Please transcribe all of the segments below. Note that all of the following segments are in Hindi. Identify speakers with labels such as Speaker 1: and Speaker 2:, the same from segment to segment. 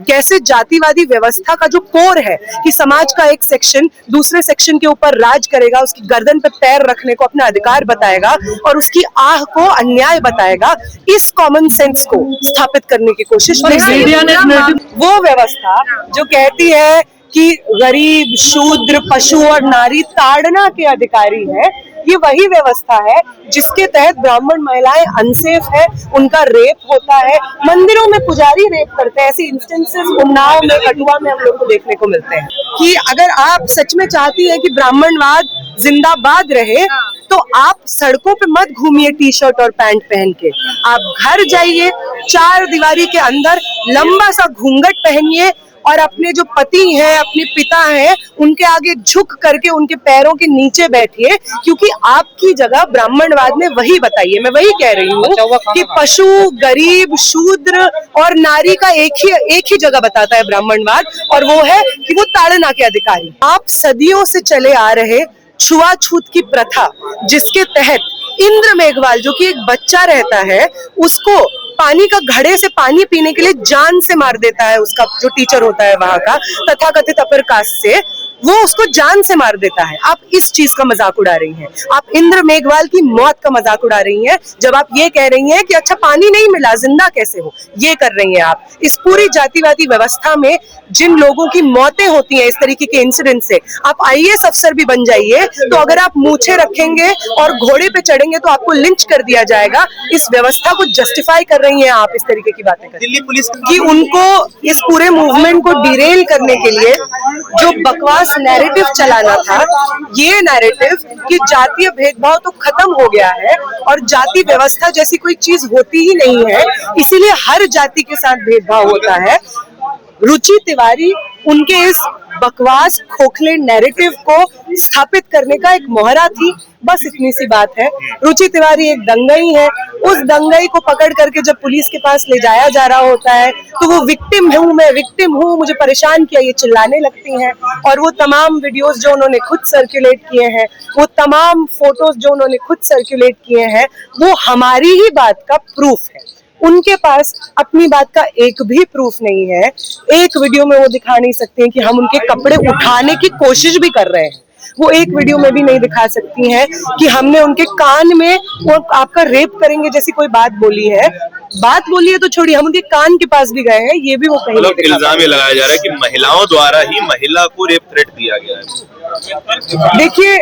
Speaker 1: कैसे जातिवादी व्यवस्था का जो कोर है कि समाज का एक सेक्शन दूसरे सेक्शन के ऊपर राज करेगा, उसकी गर्दन पे पैर रखने को अपना अधिकार बताएगा और उसकी आह को अन्याय बताएगा, इस कॉमन सेंस को स्थापित करने की कोशिश मीडिया ने। वो व्यवस्था जो कहती है कि गरीब, शूद्र, पशु और नारी ताड़ना के अधिकारी है, ये वही व्यवस्था है जिसके तहत ब्राह्मण महिलाएं अनसेफ है, उनका रेप होता है, मंदिरों में पुजारी रेप करते हैं। ऐसे इंस्टेंसेस उन्नाव में, कठुआ में हम लोग को देखने को मिलते हैं। कि अगर आप सच में चाहती है कि ब्राह्मणवाद जिंदाबाद रहे तो आप सड़कों पे मत घूमिए टी शर्ट और पैंट पहन के, आप घर जाइए, चार दीवारी के अंदर लंबा सा घूंघट पहनिए और अपने जो पति हैं, अपने पिता हैं, उनके आगे झुक करके उनके पैरों के नीचे बैठिए, क्योंकि आपकी जगह ब्राह्मणवाद ने वही बताई है। मैं वही कह रही हूँ कि पशु, गरीब, शूद्र और नारी का एक ही जगह बताता है ब्राह्मणवाद, और वो है कि वो ताड़ना के अधिकारी। आप सदियों से चले आ रहे छुआछूत की प्रथा, जिसके तहत इंद्र मेघवाल जो कि एक बच्चा रहता है, उसको पानी का घड़े से पानी पीने के लिए जान से मार देता है, उसका जो टीचर होता है वहां का, तथाकथित अपर कास्ट से, वो उसको जान से मार देता है। आप इस चीज का मजाक उड़ा रही हैं, आप इंद्र मेघवाल की मौत का मजाक उड़ा रही हैं, जब आप ये कह रही हैं कि अच्छा पानी नहीं मिला, जिंदा कैसे हो, ये कर रही हैं आप। इस पूरी जातिवादी व्यवस्था में जिन लोगों की मौतें होती हैं इस तरीके के इंसिडेंट से, आप IAS अफसर भी बन जाइए, तो अगर आप मूछें रखेंगे और घोड़े पे चढ़ेंगे तो आपको लिंच कर दिया जाएगा। इस व्यवस्था को जस्टिफाई कर रही हैं आप इस तरीके की बातें कर। दिल्ली पुलिस की उनको इस पूरे मूवमेंट को डिरेल करने के लिए जो बकवास नैरेटिव चलाना था, ये नैरेटिव कि जातीय भेदभाव तो खत्म हो गया है और जाति व्यवस्था जैसी कोई चीज होती ही नहीं है, इसीलिए हर जाति के साथ भेदभाव होता है। रुचि तिवारी उनके इस बकवास खोखले नैरेटिव को स्थापित करने का एक मोहरा थी, बस इतनी सी बात है। रुचि तिवारी एक दंगई है, उस दंगई को पकड़ करके जब पुलिस के पास ले जाया जा रहा होता है तो वो विक्टिम हूँ, मैं विक्टिम हूँ, मुझे परेशान किया, ये चिल्लाने लगती हैं। और वो तमाम वीडियोस जो उन्होंने खुद सर्कुलेट किए हैं, वो तमाम फोटोज जो उन्होंने खुद सर्कुलेट किए हैं, वो हमारी ही बात का प्रूफ है। उनके पास अपनी बात का एक भी प्रूफ नहीं है। एक वीडियो में वो दिखा नहीं सकते हैं कि हम उनके कपड़े उठाने की कोशिश भी कर रहे हैं, वो एक वीडियो में भी नहीं दिखा सकती हैं कि हमने उनके कान में वो आपका रेप करेंगे जैसी कोई बात बोली है। बात बोली है तो छोड़िए, हम उनके कान के पास भी गए हैं, ये भी वो कहीं नहीं दिखा।
Speaker 2: इल्जाम ये लगाया जा रहा है कि महिलाओं द्वारा ही महिला को रेप थ्रेट दिया गया है।
Speaker 1: देखिए,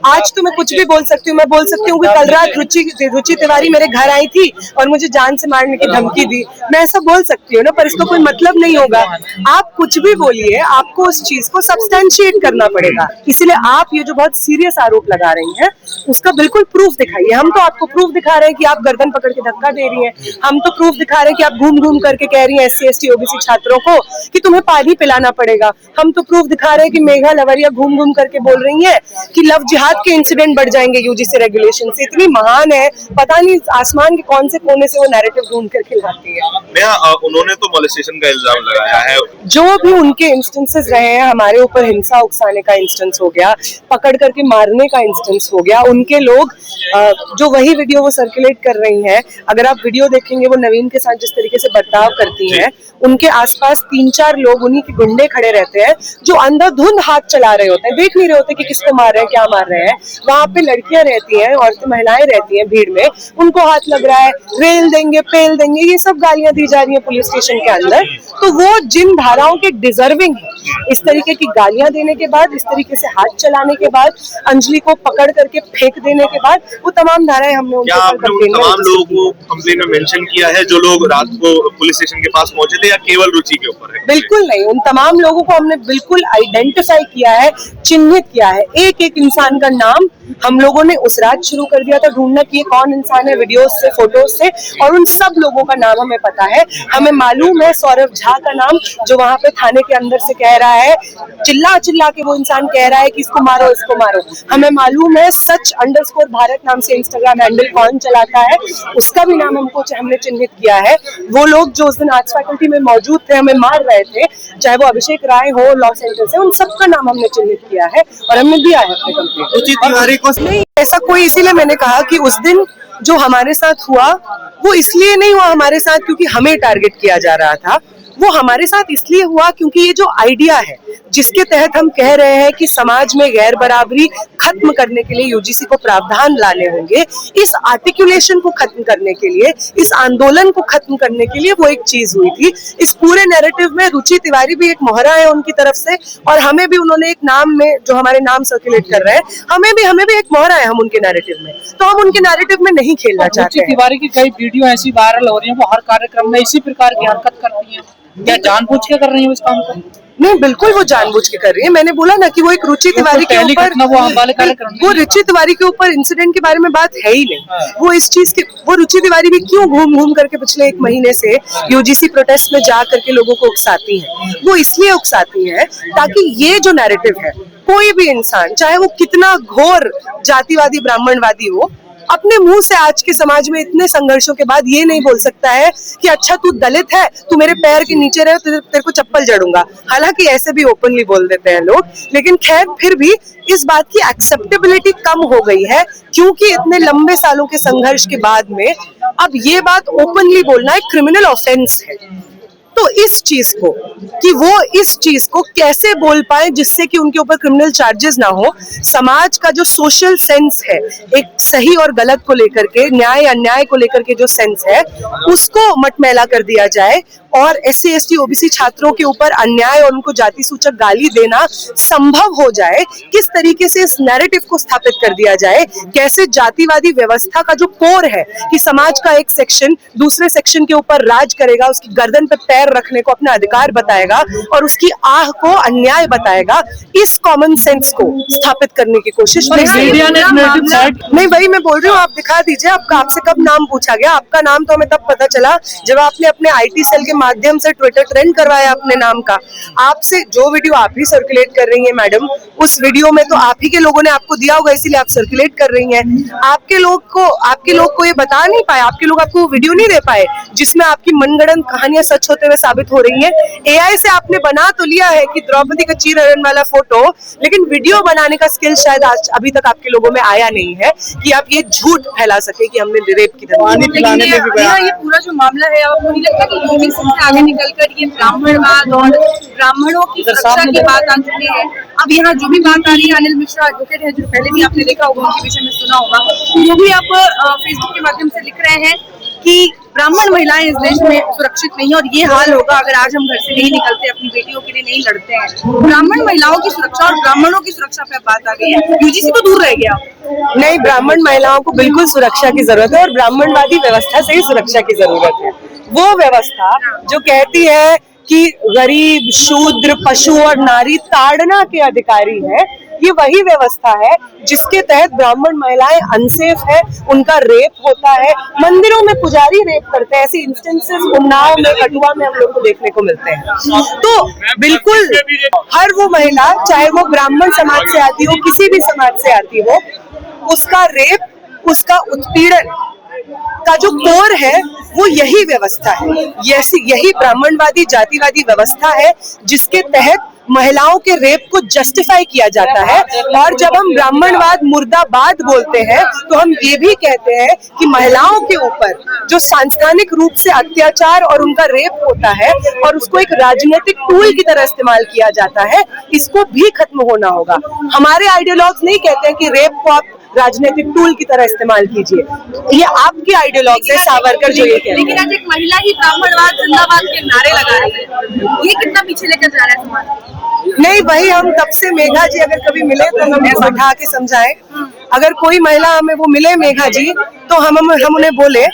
Speaker 1: आज तो मैं कुछ भी बोल सकती हूँ। मैं बोल सकती हूँ कि कल रात रुचि तिवारी मेरे घर आई थी और मुझे जान से मारने की धमकी दी, मैं ऐसा बोल सकती हूँ ना, पर इसका कोई मतलब नहीं होगा। आप कुछ भी बोलिए, आपको उस चीज को सब्सटेंशिएट करना पड़ेगा। इसीलिए आप ये जो बहुत सीरियस आरोप लगा रही हैं, उसका बिल्कुल प्रूफ दिखाइए। हम तो आपको प्रूफ दिखा रहे हैं कि आप गर्दन पकड़ के धक्का दे रही हैं, हम तो प्रूफ दिखा रहे हैं कि आप घूम घूम करके कह रही हैं SC ST OBC छात्रों को कि तुम्हें पानी पिलाना पड़ेगा। हम तो प्रूफ दिखा रहे हैं कि मेघा लवरिया घूम घूम करके बोल रही है कि लव जिहाद के इंसिडेंट बढ़ जाएंगे UGC रेगुलेशन से। इतनी महान है, पता नहीं आसमान के कौन से कोने से वो नैरेटिव ढूंढ करके लाती है।
Speaker 2: उन्होंने तो मॉलेस्टेशन का इल्जाम लगाया है।
Speaker 1: जो भी उनके इंस्टेंसेस रहे हैं, हमारे ऊपर हिंसा उकसाने का इंस्टेंस हो गया, पकड़ करके मारने का इंस्टेंस हो गया, उनके लोग जो वही वीडियो वो सर्कुलेट कर रही हैं, अगर आप वीडियो देखेंगे वो नवीन के साथ जिस तरीके से बर्ताव करती हैं, उनके आसपास 3-4 लोग उन्हीं के गुंडे खड़े रहते हैं जो अंधाधुंध हाथ चला रहे होते हैं, देख नहीं रहे होते कि किसको मार रहे हैं, क्या मार रहे हैं। वहां पे लड़कियां रहती हैं, औरतें, महिलाएं रहती हैं भीड़ में, उनको हाथ लग रहा है, रेल देंगे, पेल देंगे, ये सब गालियां दी जा रही है पुलिस स्टेशन के अंदर। तो वो जिन धाराओं के डिजर्विंग है, इस तरीके की गालियां देने के बाद, इस तरीके से हाथ चलाने के बाद, अंजलि को पकड़ करके फेंक देने के बाद, वो तमाम धाराएं हमने उनके ऊपर
Speaker 2: तमाम लोगों को कंप्लेन में मेंशन किया है जो लोग रात को पुलिस स्टेशन के पास पहुंचे थे, या केवल रुचि के ऊपर है?
Speaker 1: बिल्कुल नहीं, उन तमाम लोगों को हमने बिल्कुल आइडेंटिफाई किया है, चिन्हित किया है। एक एक इंसान का नाम हम लोगों ने उस रात शुरू कर दिया था ढूंढना कि ये कौन इंसान है, वीडियोस से, फोटोज से, और उन सब लोगों का नाम हमें पता है। हमें मालूम है सौरभ झा का नाम, जो वहां पे थाने के अंदर से कह रहा है, चिल्ला चिल्ला के वो इंसान कह रहा है कि इसको मारो, इसको मारो। हमें मालूम है सच_भारत नाम से इंस्टाग्राम हैंडल कौन चलाता है, उसका भी नाम हमने चिन्हित किया है। वो लोग जो उस दिन आर्ट्स फैकल्टी में मौजूद थे, हमें मार रहे थे, चाहे वो अभिषेक राय हो लॉ सेंटर से, उन सबका नाम हमने चिन्हित किया है और हमने दिया है अपने कंप्लेंट। नहीं ऐसा कोई, इसीलिए मैंने कहा कि उस दिन जो हमारे साथ हुआ वो इसलिए नहीं हुआ हमारे साथ क्योंकि हमें टारगेट किया जा रहा था, वो हमारे साथ इसलिए हुआ क्योंकि ये जो आइडिया है जिसके तहत हम कह रहे हैं कि समाज में गैर बराबरी खत्म करने के लिए यूजीसी को प्रावधान लाने होंगे, इस आर्टिकुलेशन को खत्म करने के लिए, इस आंदोलन को खत्म करने के लिए वो एक चीज हुई थी। इस पूरे नैरेटिव में रुचि तिवारी भी एक मोहरा है उनकी तरफ से, और हमें भी उन्होंने एक नाम में जो हमारे नाम सर्कुलेट कर रहे हैं, हमें भी एक मोहरा है हम उनके नैरेटिव में, तो हम उनके नैरेटिव में नहीं खेलना चाहते हैं।
Speaker 3: तिवारी की कई वीडियो ऐसी वायरल हो रही है, वो हर कार्यक्रम में इसी प्रकार की हरकत करती है, क्या जानबूझ के कर रही है इस काम को?
Speaker 1: नहीं, बिल्कुल वो जानबूझ के कर रही है। मैंने बोला ना कि वो एक रुचि तिवारी के ऊपर, वो रुचि तिवारी के ऊपर इंसिडेंट के बारे में बात है ही नहीं। वो इस चीज की, वो रुचि तिवारी भी क्यों घूम करके पिछले 1 महीने से यूजीसी प्रोटेस्ट में जा करके लोगों को उकसाती हैं, वो इसलिए उकसाती हैं ताकि ये जो नैरेटिव है, कोई भी इंसान चाहे वो कितना घोर जातिवादी ब्राह्मणवादी हो, अपने मुंह से आज के समाज में इतने संघर्षों के बाद ये नहीं बोल सकता है कि अच्छा तू दलित है, तू मेरे पैर के नीचे रहे, तेरे को चप्पल जड़ूंगा। हालांकि ऐसे भी ओपनली बोल देते हैं लोग, लेकिन खैर फिर भी इस बात की एक्सेप्टेबिलिटी कम हो गई है क्योंकि इतने लंबे सालों के संघर्ष के बाद में अब ये बात ओपनली बोलना एक क्रिमिनल ऑफेंस है। तो इस चीज को, कि वो इस चीज को कैसे बोल पाए जिससे कि उनके ऊपर क्रिमिनल चार्जेस ना हो, समाज का जो सोशल सेंस है, एक सही और गलत को लेकर के, न्याय अन्याय को लेकर के जो सेंस है, उसको मटमैला कर दिया जाए और SC ST OBC छात्रों के ऊपर अन्याय और उनको जाति सूचक गाली देना संभव हो जाए, किस तरीके से इस नैरेटिव को स्थापित कर दिया जाए, कैसे जातिवादी व्यवस्था का जो कोर है कि समाज का एक सेक्शन दूसरे सेक्शन के ऊपर राज करेगा, उसकी गर्दन पे पैर रखने को अपना अधिकार बताएगा और उसकी आह को अन्याय बताएगा, इस कॉमन सेंस को स्थापित करने की कोशिश नहीं। वही मैं बोल रही हूँ, आप दिखा दीजिए आपसे कब नाम पूछा गया? आपका नाम तो हमें तब पता चला जब आपने अपने IT सेल के माध्यम से ट्विटर ट्रेंड करवाया अपने नाम का। आपसे जो वीडियो आप ही सर्कुलेट कर रही हैं मैडम, उस वीडियो में तो आप ही के लोगों ने आपको दिया होगा, इसीलिए आप सर्कुलेट कर रही हैं। आपके लोग को ये बता नहीं पाए, आपके लोग आपको वीडियो नहीं दे पाए जिसमें आपकी मनगढ़ंत कहानियां सच होते हुए साबित हो रही हैं। AI से आपने बना तो लिया है कि द्रौपदी का चीरहरण वाला फोटो, लेकिन वीडियो बनाने का स्किल शायद आज अभी तक आपके लोगों में आया नहीं है कि आप ये झूठ फैला सके कि हमने रेप की
Speaker 4: ये पूरा जो मामला है, आपको नहीं लगता कि यूपी से आगे निकलकर ये ब्राह्मणवाद और ब्राह्मणों की सुरक्षा की बात आ चुकी है? अब यहाँ जो भी बात आ रही है, अनिल मिश्रा एडवोकेट है, जो पहले भी आपने देखा होगा, उनके विषय में सुना होगा, वो भी आप फेसबुक के माध्यम से लिख रहे हैं कि ब्राह्मण महिलाएं इस देश में सुरक्षित नहीं है और ये हाल होगा अगर आज हम घर से नहीं निकलते, अपनी बेटियों के लिए नहीं लड़ते हैं। ब्राह्मण महिलाओं की सुरक्षा और ब्राह्मणों की सुरक्षा पे बात आ गई है, यूजीसी को दूर रह गया।
Speaker 1: नहीं, ब्राह्मण महिलाओं को बिल्कुल सुरक्षा की जरूरत है और ब्राह्मणवादी व्यवस्था से ही सुरक्षा की जरूरत है। वो व्यवस्था जो कहती है कि गरीब, शूद्र, पशु और नारी ताड़ना के अधिकारी है, ये वही व्यवस्था है जिसके तहत ब्राह्मण महिलाएं अनसेफ है, उनका रेप होता है, मंदिरों में पुजारी रेप करते हैं। ऐसे इंस्टेंसेस उन्नाव में, कठुआ में हम लोग को देखने को मिलते हैं। तो बिल्कुल हर वो महिला, चाहे वो ब्राह्मण समाज से आती हो, किसी भी समाज से आती हो, उसका रेप, उसका उत्पीड़न का जो कोर है वो यही व्यवस्था है, यही ब्राह्मणवादी जातिवादी व्यवस्था है जिसके तहत महिलाओं के रेप को जस्टिफाई किया जाता है। और जब हम ब्राह्मणवाद मुर्दाबाद बोलते हैं तो हम ये भी कहते हैं कि महिलाओं के ऊपर जो सांस्थानिक रूप से अत्याचार और उनका रेप होता है और उसको एक राजनीतिक टूल की तरह इस्तेमाल किया जाता है, इसको भी खत्म होना होगा। हमारे आइडियोलॉग्स नहीं कहते हैं कि रेप को आप राजनीतिक टूल की तरह इस्तेमाल कीजिए, ये आपके आइडियोलॉग्स है, सावरकर जो ये कहते हैं।
Speaker 4: लेकिन आज एक महिला ही ब्राह्मणवाद जिंदाबाद के नारे लगा रही है, ये कितना पीछे लेकर जा रहा है समाज?
Speaker 1: नहीं, वही हम तब से मेघा जी अगर कभी मिले तो हम बैठा के समझाएं। अगर कोई महिला हमें वो मिले मेघा जी, तो हम उन्हें बोले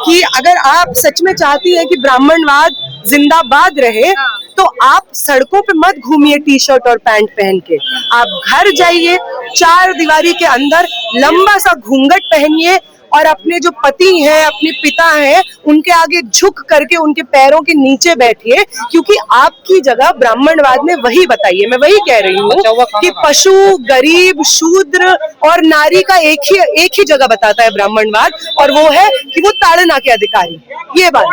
Speaker 1: कि अगर आप सच में चाहती है कि ब्राह्मणवाद जिंदाबाद रहे तो आप सड़कों पे मत घूमिए टी-शर्ट और पैंट पहन के, आप घर जाइए, 4 दीवारी के अंदर लंबा सा घूंघट पहनिए और अपने जो पति हैं, अपने पिता हैं, उनके आगे झुक करके उनके पैरों के नीचे बैठिए, क्योंकि आपकी जगह ब्राह्मणवाद ने वही बताई है। मैं वही कह रही हूँ कि पशु, गरीब, शूद्र और नारी का एक ही जगह बताता है ब्राह्मणवाद, और वो है कि वो ताड़ना के अधिकारी। ये बात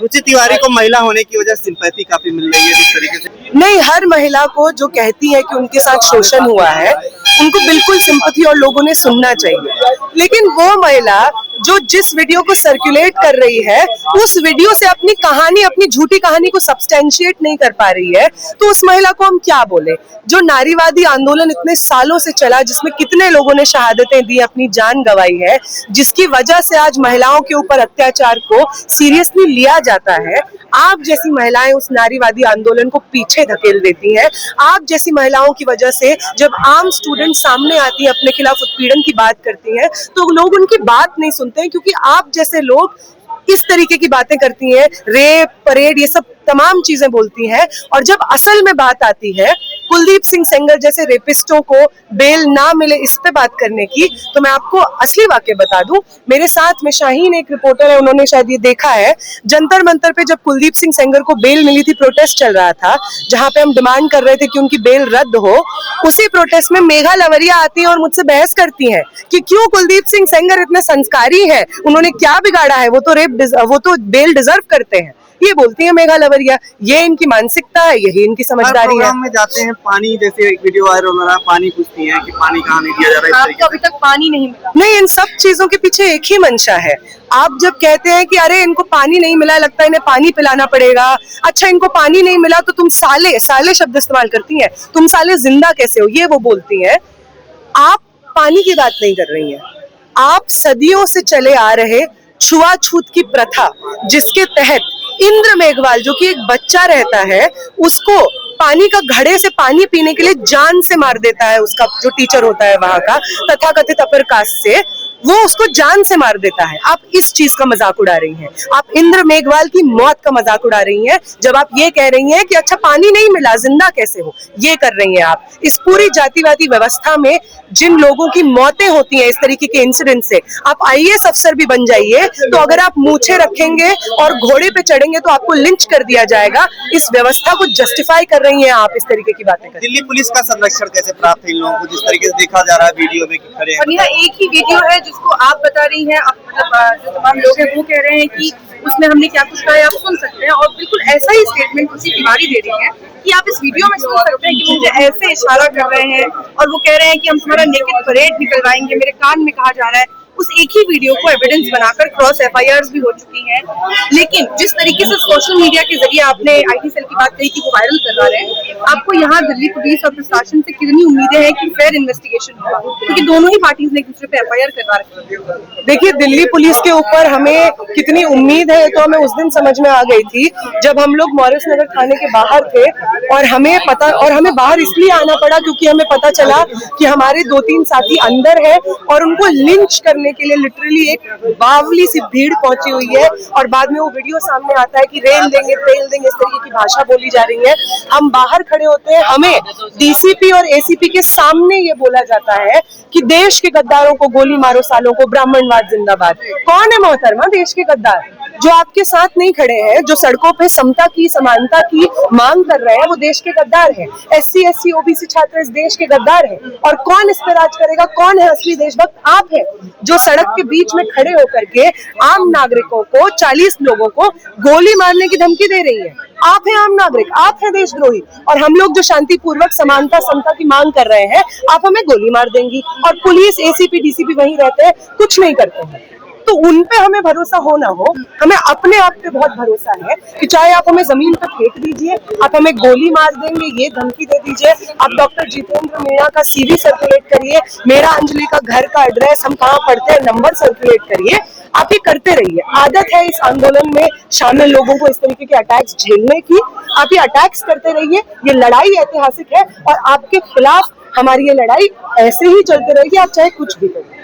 Speaker 5: रुचि तिवारी को महिला होने की वजह से सिंपैथी काफी मिल रही है जिस तरीके से।
Speaker 1: नहीं, हर महिला को जो कहती है कि उनके साथ शोषण हुआ है, उनको बिल्कुल सिंपैथी और लोगों ने सुनना चाहिए। लेकिन वो महिला जो जिस वीडियो को सर्कुलेट कर रही है उस वीडियो से अपनी कहानी, अपनी झूठी कहानी को सब्सटेंशिएट नहीं कर पा रही है, तो उस महिला को हम क्या बोले? जो नारीवादी आंदोलन इतने सालों से चला, जिसमें कितने लोगों ने शहादतें दी, अपनी जान गंवाई है, जिसकी वजह से आज महिलाओं के ऊपर अत्याचार को सीरियसली लिया जाता है, आप जैसी महिलाएं उस नारीवादी आंदोलन को पीछे धकेल देती हैं। आप जैसी महिलाओं की वजह से जब आम स्टूडेंट सामने आती हैं, अपने खिलाफ उत्पीड़न की बात करती हैं, तो लोग उनकी बात नहीं सुनते हैं, क्योंकि आप जैसे लोग इस तरीके की बातें करती हैं, रेप, परेड, ये सब तमाम चीजें बोलती हैं। और जब असल में बात आती है कुलदीप सिंह सेंगर जैसे रेपिस्टों को बेल ना मिले इस पे बात करने की, तो मैं आपको असली वाक्य बता दूं। मेरे साथ में शाहीन एक रिपोर्टर है, उन्होंने शायद ये देखा है, जंतर मंतर पे जब कुलदीप सिंह सेंगर को बेल मिली थी, प्रोटेस्ट चल रहा था जहां पे हम डिमांड कर रहे थे कि उनकी बेल रद्द हो, उसी प्रोटेस्ट में मेघा लवरिया आती है और मुझसे बहस करती हैं कि क्यों कुलदीप सिंह सेंगर इतने संस्कारी हैं, उन्होंने क्या बिगाड़ा है, वो तो बेल डिजर्व करते हैं, ये बोलती है मेघा लवरिया। ये इनकी मानसिकता है, यही इनकी समझदारी है।
Speaker 5: प्रोग्राम में जाते हैं, पानी, जैसे एक वीडियो वायरल हो रहा है, पानी पूछती हैं कि पानी कहाँ नहीं दिया जा रहा है,
Speaker 4: आपको अभी तक पानी नहीं मिला?
Speaker 1: नहीं, इन सब चीजों के पीछे एक ही मंशा है। आप जब कहते हैं कि अरे इनको पानी नहीं मिला, लगता है इन्हें पानी पिलाना पड़ेगा, अच्छा इनको पानी नहीं मिला तो तुम साले शब्द इस्तेमाल करती हैं, तुम साले जिंदा कैसे हो, ये वो बोलती हैं। आप पानी की बात नहीं कर रही हैं, आप सदियों से चले आ रहे छुआछूत की प्रथा, जिसके तहत इंद्र मेघवाल जो कि एक बच्चा रहता है, उसको पानी का घड़े से पानी पीने के लिए जान से मार देता है, उसका जो टीचर होता है वहां का, तथाकथित अपर कास्ट से, वो उसको जान से मार देता है। आप इस चीज का मजाक उड़ा रही हैं, आप इंद्र मेघवाल की मौत का मजाक उड़ा रही हैं, जब आप ये कह रही हैं कि अच्छा पानी नहीं मिला, जिंदा कैसे हो, ये कर रही हैं आप। इस पूरी जातिवादी व्यवस्था में जिन लोगों की मौतें होती हैं इस तरीके के इंसिडेंट से, आप IAS अफसर भी बन जाइए, तो अगर आप मूछे रखेंगे और घोड़े पे चढ़ेंगे तो आपको लिंच कर दिया जाएगा। इस व्यवस्था को जस्टिफाई कर रही हैं आप इस तरीके की बातें कर।
Speaker 5: दिल्ली पुलिस का संरक्षण कैसे प्राप्त है इन लोगों को, जिस तरीके से देखा जा रहा है वीडियो में कि खड़े हैं?
Speaker 4: और यहाँ एक ही वीडियो है जिसको आप बता रही हैं, आप मतलब जो तमाम लोग हैं वो कह रहे हैं कि उसमें हमने क्या कुछ कहा है, आप सुन सकते हैं। और बिल्कुल ऐसा ही स्टेटमेंट उसी तिवारी दे रही है कि आप इस वीडियो में सुन सकते हैं कि मुझे ऐसे इशारा कर रहे हैं और वो कह रहे हैं कि हम तुम्हारा नेकेड परेड निकलवाएंगे, मेरे कान में कहा जा रहा है। उस एक ही वीडियो को एविडेंस बनाकर क्रॉस FIRs भी हो चुकी हैं। लेकिन जिस तरीके से सोशल मीडिया के जरिए आपने IT सेल की बात कही कि वो वायरल करवा रहे हैं, आपको यहाँ दिल्ली पुलिस और प्रशासन से कितनी उम्मीदें हैं कि फेयर इन्वेस्टिगेशन होगा, क्योंकि दोनों ही पार्टीज ने एक दूसरे पे FIR करवा रखी है।
Speaker 1: देखिए, दिल्ली पुलिस के ऊपर हमें कितनी उम्मीद है तो हमें उस दिन समझ में आ गई थी जब हम लोग मॉरिस नगर थाने के बाहर थे, और हमें बाहर इसलिए आना पड़ा क्योंकि हमें पता चला कि हमारे 2-3 साथी अंदर है और उनको लिंच करने के लिए लिटरली एक बावली सी भीड़ पहुंची हुई है। और बाद में वो वीडियो सामने आता है कि रेल देंगे, तेल देंगे, इस तरीके की भाषा बोली जा रही है। हम बाहर खड़े होते हैं, हमें DCP और ACP के सामने ये बोला जाता है कि देश के गद्दारों को गोली मारो, सालों को, ब्राह्मणवाद जिंदाबाद। कौन है मोहतरमा देश के गद्दार? जो आपके साथ नहीं खड़े हैं, जो सड़कों पे समता की, समानता की मांग कर रहे हैं, वो देश के गद्दार हैं। SC SC OBC छात्र इस देश के गद्दार हैं। और कौन इस पे राज करेगा? कौन है असली देशभक्त? आप हैं, जो सड़क के बीच में खड़े होकर के आम नागरिकों को, 40 लोगों को गोली मारने की धमकी दे रही है। आप हैं आम नागरिक, आप हैं देशद्रोही, और हम लोग जो शांतिपूर्वक समानता, समता की मांग कर रहे हैं, आप हमें गोली मार देंगी। और पुलिस, ACP DCP वहीं रहते हैं, कुछ नहीं करते हैं। तो उन पे हमें भरोसा हो ना हो, हमें अपने आप पे बहुत भरोसा है कि चाहे आप हमें जमीन पर फेंक दीजिए, आप हमें गोली मार देंगे, ये धमकी दे दीजिए, आप डॉक्टर जितेंद्र मीणा का CV सर्कुलेट करिए, मेरा अंजलि का घर का एड्रेस, हम कहाँ पढ़ते हैं, नंबर सर्कुलेट करिए, आप ये करते रहिए। आदत है इस आंदोलन में शामिल लोगों को इस तरीके के अटैक्स झेलने की, आप ये अटैक्स करते रहिए। ये लड़ाई ऐतिहासिक है और आपके खिलाफ हमारी ये लड़ाई ऐसे ही चलते रहेगी, आप चाहे कुछ भी करें।